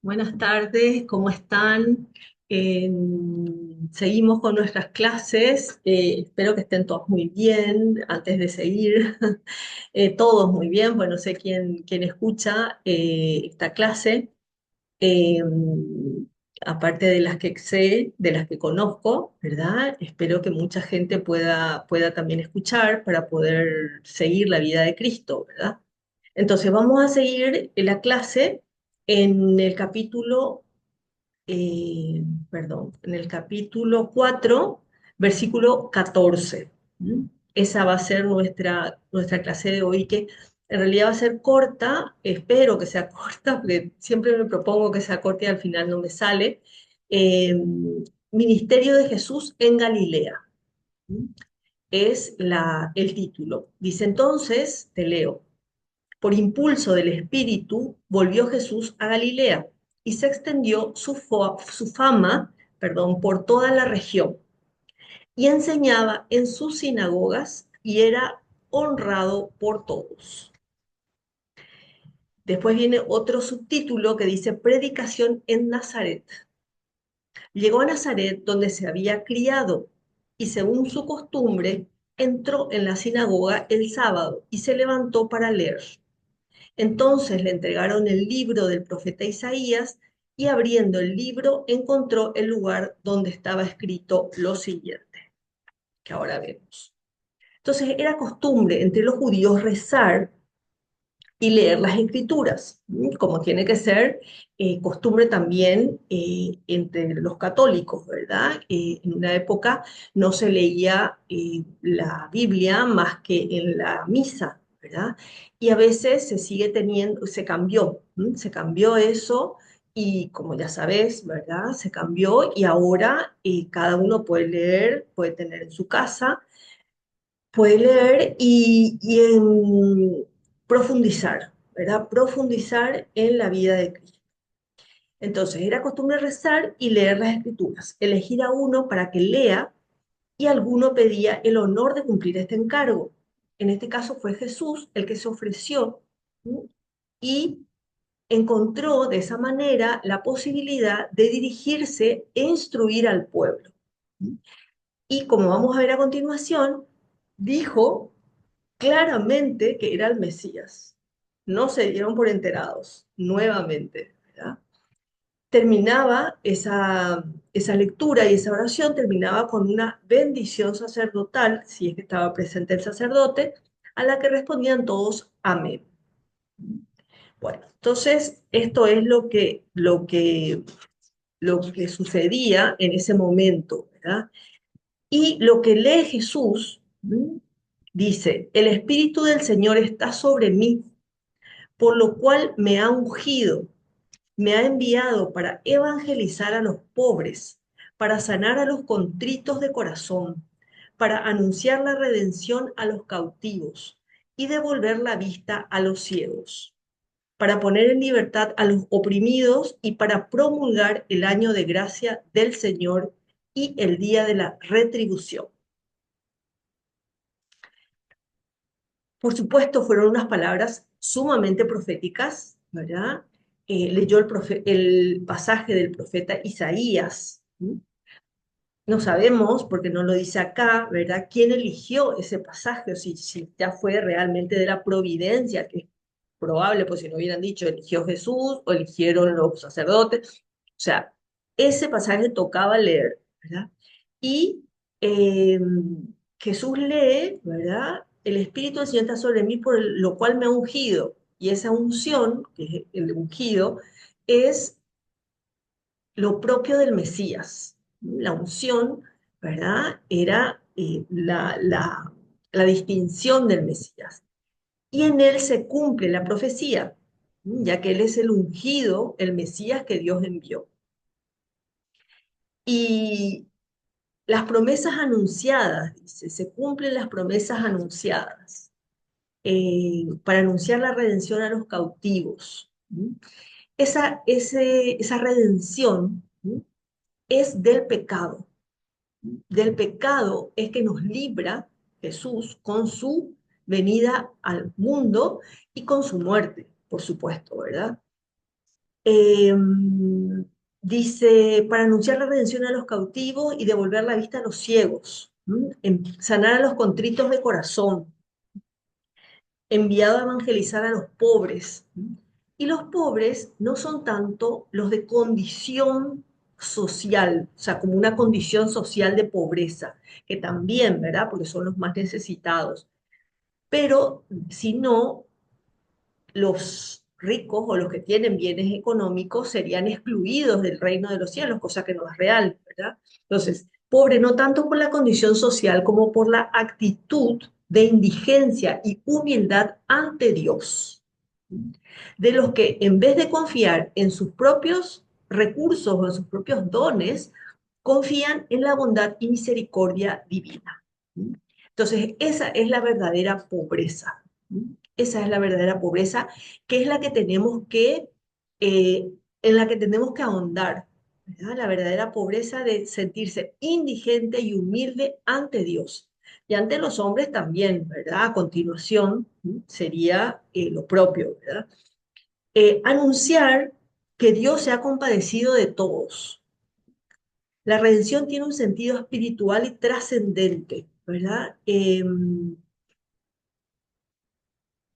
Buenas tardes, ¿cómo están? Seguimos con nuestras clases. Espero que estén todos muy bien. Antes de seguir, todos muy bien. Bueno, sé quién escucha esta clase. Eh, Aparte de las que sé, de las que conozco, ¿verdad? Espero que mucha gente pueda también escuchar para poder seguir la vida de Cristo, ¿verdad? Entonces, vamos a seguir la clase en el capítulo en el capítulo 4, versículo 14. ¿Mm? Esa va a ser nuestra clase de hoy, que en realidad va a ser corta, espero que sea corta, porque siempre me propongo que sea corta y al final no me sale. Eh, Ministerio de Jesús en Galilea. ¿Mm? Es el título. Dice entonces, te leo. Por impulso del Espíritu, volvió Jesús a Galilea y se extendió su fama, por toda la región y enseñaba en sus sinagogas y era honrado por todos. Después viene otro subtítulo que dice Predicación en Nazaret. Llegó a Nazaret donde se había criado y según su costumbre entró en la sinagoga el sábado y se levantó para leer. Entonces le entregaron el libro del profeta Isaías y abriendo el libro encontró el lugar donde estaba escrito lo siguiente, que ahora vemos. Entonces era costumbre entre los judíos rezar y leer las escrituras, como tiene que ser costumbre también entre los católicos, ¿verdad? En una época no se leía la Biblia más que en la misa, ¿verdad? Y a veces se sigue teniendo, se cambió, se cambió eso y como ya sabes, ¿verdad? Se cambió y ahora cada uno puede leer, puede tener en su casa, puede leer y profundizar, ¿verdad? Profundizar en la vida de Cristo. Entonces, era costumbre rezar y leer las escrituras, elegir a uno para que lea y alguno pedía el honor de cumplir este encargo. En este caso fue Jesús el que se ofreció, ¿sí? Y encontró de esa manera la posibilidad de dirigirse e instruir al pueblo. ¿Sí? Y como vamos a ver a continuación, dijo claramente que era el Mesías. No se dieron por enterados, nuevamente, ¿verdad? Terminaba esa lectura y esa oración, terminaba con una bendición sacerdotal, si es que estaba presente el sacerdote, a la que respondían todos amén. Bueno, entonces esto es lo que sucedía en ese momento, ¿verdad? Y lo que lee Jesús, dice, el Espíritu del Señor está sobre mí, por lo cual me ha ungido, me ha enviado para evangelizar a los pobres, para sanar a los contritos de corazón, para anunciar la redención a los cautivos y devolver la vista a los ciegos, para poner en libertad a los oprimidos y para promulgar el año de gracia del Señor y el día de la retribución. Por supuesto, fueron unas palabras sumamente proféticas, ¿verdad? Leyó el pasaje del profeta Isaías. ¿Sí? No sabemos, porque no lo dice acá, ¿verdad? ¿Quién eligió ese pasaje? O si ya fue realmente de la providencia, que es probable, pues si no hubieran dicho, eligió Jesús o eligieron los sacerdotes. O sea, ese pasaje tocaba leer, ¿verdad? Y eh, Jesús lee, ¿verdad? El Espíritu del Señor está sobre mí, por lo cual me ha ungido. Y esa unción, que es el ungido, es lo propio del Mesías. La unción, ¿verdad? Era la distinción del Mesías. Y en él se cumple la profecía, ya que él es el ungido, el Mesías que Dios envió. Y las promesas anunciadas, dice, se cumplen las promesas anunciadas para anunciar la redención a los cautivos. Esa redención es del pecado es que nos libra Jesús con su venida al mundo y con su muerte, por supuesto, ¿verdad? Eh, Dice, para anunciar la redención a los cautivos y devolver la vista a los ciegos, sanar a los contritos de corazón, enviado a evangelizar a los pobres. Y los pobres no son tanto los de condición social, o sea, como una condición social de pobreza, que también, ¿verdad? Porque son los más necesitados, pero sino los ricos o los que tienen bienes económicos serían excluidos del reino de los cielos, cosa que no es real, ¿verdad? Entonces, pobre no tanto por la condición social como por la actitud de indigencia y humildad ante Dios, de los que en vez de confiar en sus propios recursos o en sus propios dones, confían en la bondad y misericordia divina. Entonces, esa es la verdadera pobreza. Esa es la verdadera pobreza, que es la que tenemos que, en la que tenemos que ahondar, ¿verdad? La verdadera pobreza de sentirse indigente y humilde ante Dios. Y ante los hombres también, ¿verdad? A continuación sería lo propio, ¿verdad? Anunciar que Dios se ha compadecido de todos. La redención tiene un sentido espiritual y trascendente, ¿verdad?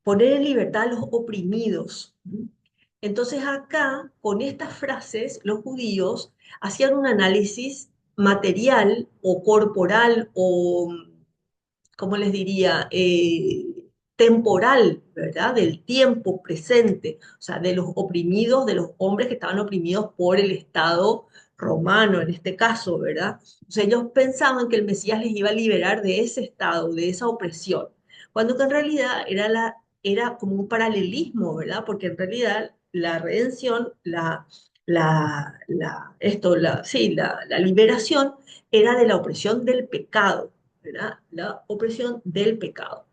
Poner en libertad a los oprimidos. Entonces acá, con estas frases, los judíos hacían un análisis material o corporal o ¿cómo les diría? Temporal, ¿verdad? Del tiempo presente, o sea, de los oprimidos, de los hombres que estaban oprimidos por el Estado romano, en este caso, ¿verdad? O sea, ellos pensaban que el Mesías les iba a liberar de ese estado, de esa opresión, cuando que en realidad era como un paralelismo, ¿verdad? Porque en realidad la redención, la liberación era de la opresión del pecado, ¿verdad? La opresión del pecado.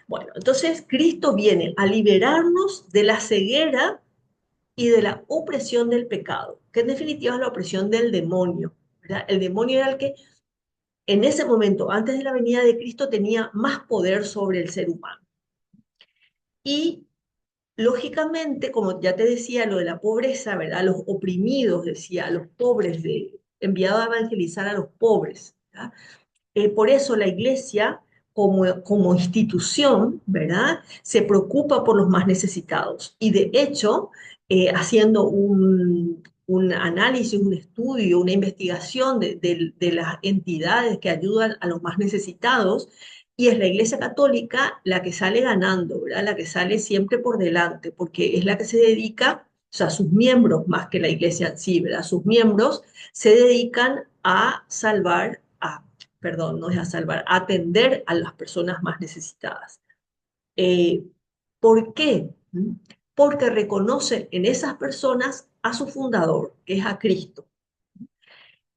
Bueno, entonces Cristo viene a liberarnos de la ceguera y de la opresión del pecado, que en definitiva es la opresión del demonio, ¿verdad? El demonio era el que en ese momento, antes de la venida de Cristo, tenía más poder sobre el ser humano. Y lógicamente, como ya te decía, lo de la pobreza, ¿verdad? Los oprimidos, decía, a los pobres, enviado a evangelizar a los pobres, ¿verdad? Por eso la iglesia, como institución, ¿verdad? Se preocupa por los más necesitados. Y de hecho, haciendo un análisis, un estudio, una investigación de las entidades que ayudan a los más necesitados, y es la Iglesia Católica la que sale ganando, ¿verdad? La que sale siempre por delante, porque es la que se dedica, o sea, sus miembros, más que la Iglesia en sí, ¿verdad? Sus miembros se dedican a salvar, perdón, no es a salvar, a atender a las personas más necesitadas. Eh, ¿Por qué? Porque reconocen en esas personas a su fundador, que es a Cristo.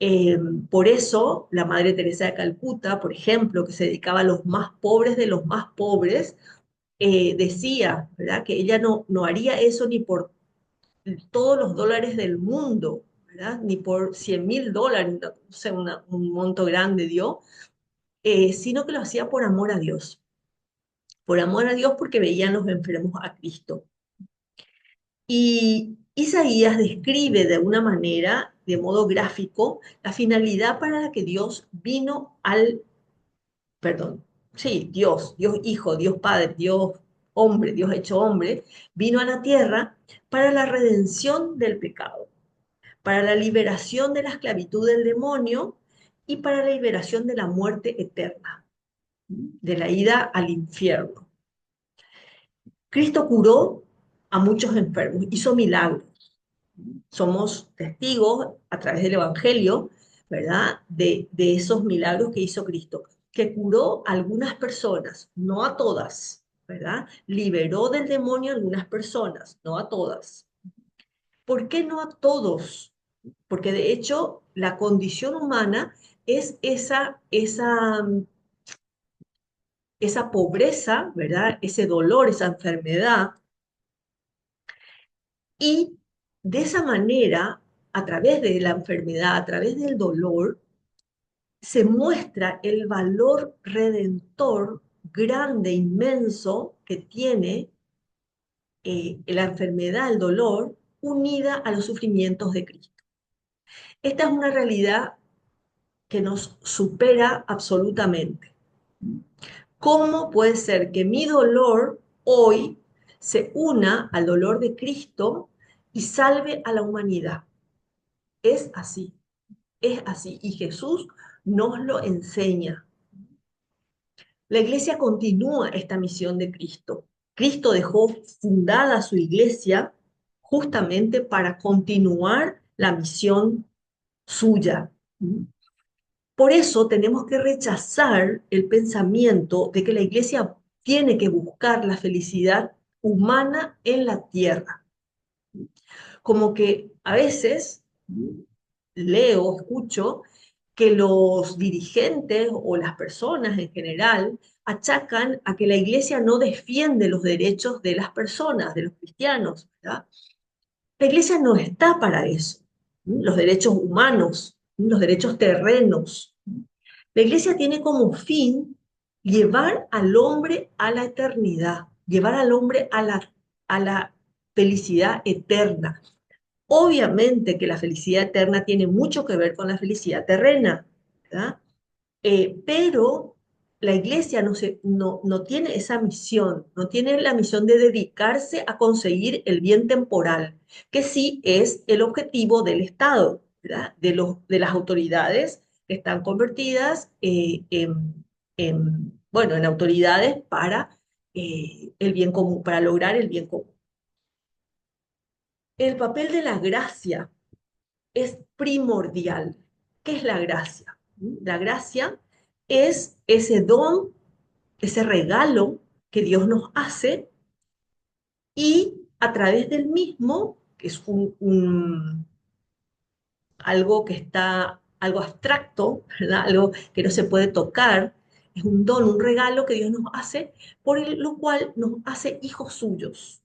Eh, por eso la Madre Teresa de Calcuta, por ejemplo, que se dedicaba a los más pobres de los más pobres, decía, ¿verdad?, que ella no haría eso ni por todos los dólares del mundo, ¿verdad?, ni por $100.000, no sé, un monto grande dio, sino que lo hacía por amor a Dios porque veían los enfermos a Cristo. Y Isaías describe de una manera, de modo gráfico, la finalidad para la que Dios vino perdón, sí, Dios Hijo, Dios Padre, Dios hombre, Dios hecho hombre, vino a la tierra para la redención del pecado, para la liberación de la esclavitud del demonio y para la liberación de la muerte eterna, de la ida al infierno. Cristo curó a muchos enfermos, hizo milagros. Somos testigos a través del Evangelio, ¿verdad? De esos milagros que hizo Cristo, que curó a algunas personas, no a todas, ¿verdad? Liberó del demonio a algunas personas, no a todas. ¿Por qué no a todos? Porque de hecho la condición humana es esa pobreza, ¿verdad? Ese dolor, esa enfermedad. Y de esa manera, a través de la enfermedad, a través del dolor, se muestra el valor redentor grande, inmenso que tiene la enfermedad, el dolor, unida a los sufrimientos de Cristo. Esta es una realidad que nos supera absolutamente. ¿Cómo puede ser que mi dolor hoy se una al dolor de Cristo y salve a la humanidad? Es así, es así. Y Jesús nos lo enseña. La iglesia continúa esta misión de Cristo. Cristo dejó fundada su iglesia justamente para continuar la misión suya. Por eso tenemos que rechazar el pensamiento de que la iglesia tiene que buscar la felicidad humana en la tierra. Como que a veces leo, escucho que los dirigentes o las personas en general achacan a que la iglesia no defiende los derechos de las personas, de los cristianos, ¿verdad? La iglesia no está para eso. Los derechos humanos, los derechos terrenos. La iglesia tiene como fin llevar al hombre a la eternidad, llevar al hombre a la felicidad eterna. Obviamente que la felicidad eterna tiene mucho que ver con la felicidad terrena, ¿verdad? Pero la iglesia no tiene esa misión, no tiene la misión de dedicarse a conseguir el bien temporal, que sí es el objetivo del Estado, ¿verdad? De las autoridades que están convertidas bueno, en autoridades para el bien común, para lograr el bien común. El papel de la gracia es primordial. ¿Qué es la gracia? La gracia es ese don, ese regalo que Dios nos hace y a través del mismo, que es algo que está, algo abstracto, ¿verdad? Algo que no se puede tocar, es un don, un regalo que Dios nos hace, lo cual nos hace hijos suyos.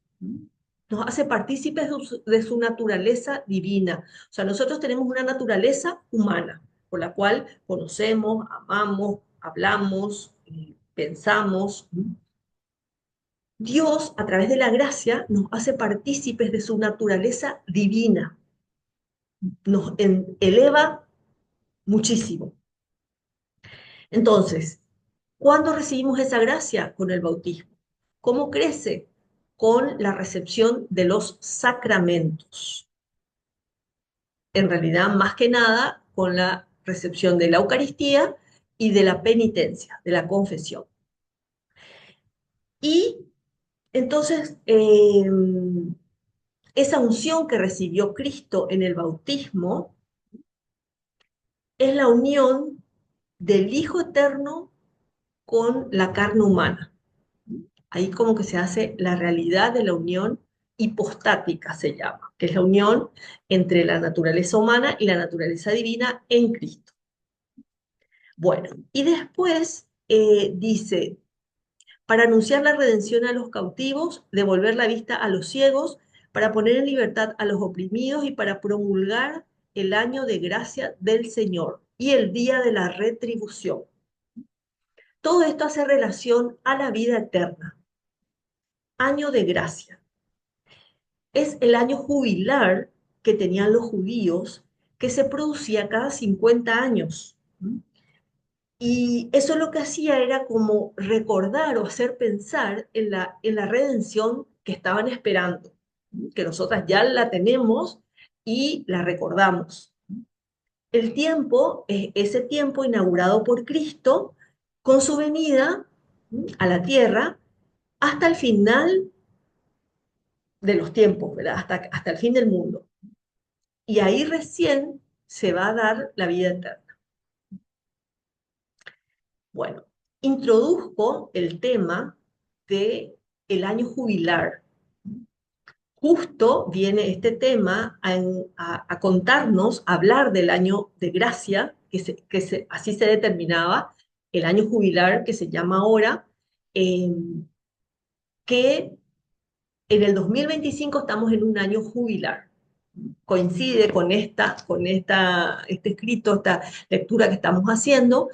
Nos hace partícipes de su naturaleza divina. O sea, nosotros tenemos una naturaleza humana, por la cual conocemos, amamos, hablamos, pensamos. Dios, a través de la gracia, nos hace partícipes de su naturaleza divina, nos eleva muchísimo. Entonces, ¿cuándo recibimos esa gracia? Con el bautismo. ¿Cómo crece? Con la recepción de los sacramentos. En realidad, más que nada, con la recepción de la Eucaristía y de la penitencia, de la confesión. Y entonces, esa unción que recibió Cristo en el bautismo es la unión del Hijo Eterno con la carne humana. Ahí como que se hace la realidad de la unión hipostática, se llama, que es la unión entre la naturaleza humana y la naturaleza divina en Cristo. Bueno, y después dice, para anunciar la redención a los cautivos, devolver la vista a los ciegos, para poner en libertad a los oprimidos y para promulgar el año de gracia del Señor y el día de la retribución. Todo esto hace relación a la vida eterna. Año de gracia. Es el año jubilar que tenían los judíos que se producía cada 50 años. Y eso lo que hacía era como recordar o hacer pensar en la redención que estaban esperando, que nosotras ya la tenemos y la recordamos. El tiempo es ese tiempo inaugurado por Cristo con su venida a la tierra hasta el final de los tiempos, ¿verdad? Hasta el fin del mundo. Y ahí recién se va a dar la vida eterna. Bueno, introduzco el tema de el año jubilar. Justo viene este tema a contarnos, a hablar del año de gracia, así se determinaba, el año jubilar que se llama ahora, eh, que en el 2025 estamos en un año jubilar. Coincide este escrito, esta lectura que estamos haciendo,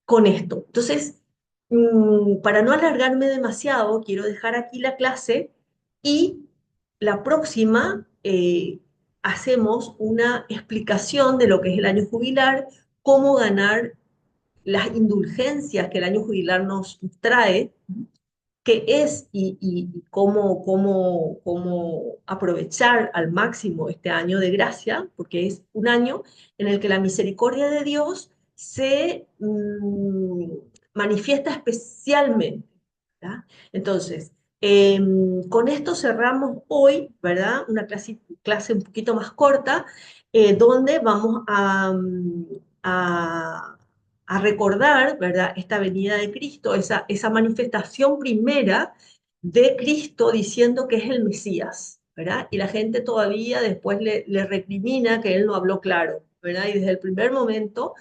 con esto. Entonces, para no alargarme demasiado, quiero dejar aquí la clase y la próxima eh, hacemos una explicación de lo que es el año jubilar, cómo ganar las indulgencias que el año jubilar nos trae, qué es y cómo aprovechar al máximo este año de gracia, porque es un año en el que la misericordia de Dios se manifiesta especialmente, ¿verdad? Entonces, con esto cerramos hoy, ¿verdad? Una clase un poquito más corta, donde vamos a a recordar, ¿verdad?, esta venida de Cristo, esa manifestación primera de Cristo diciendo que es el Mesías, ¿verdad? Y la gente todavía después le recrimina que él no habló claro, ¿verdad? Y desde el primer momento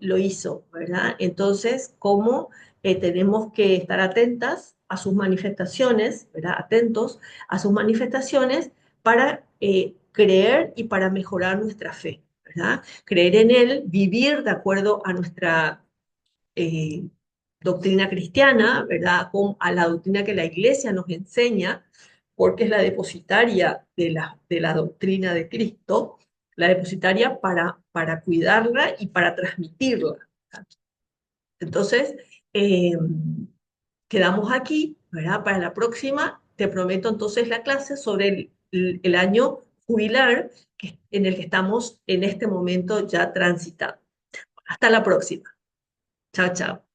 lo hizo, ¿verdad? Entonces, ¿cómo tenemos que estar atentas a sus manifestaciones, ¿verdad? Atentos a sus manifestaciones para creer y para mejorar nuestra fe, ¿verdad? Creer en Él, vivir de acuerdo a nuestra eh, doctrina cristiana, ¿verdad? A la doctrina que la Iglesia nos enseña, porque es la depositaria de la doctrina de Cristo, la depositaria para cuidarla y para transmitirla. Entonces, eh, quedamos aquí, ¿verdad? Para la próxima, te prometo entonces la clase sobre el año jubilar en el que estamos en este momento ya transitando. Hasta la próxima. Chao, chao.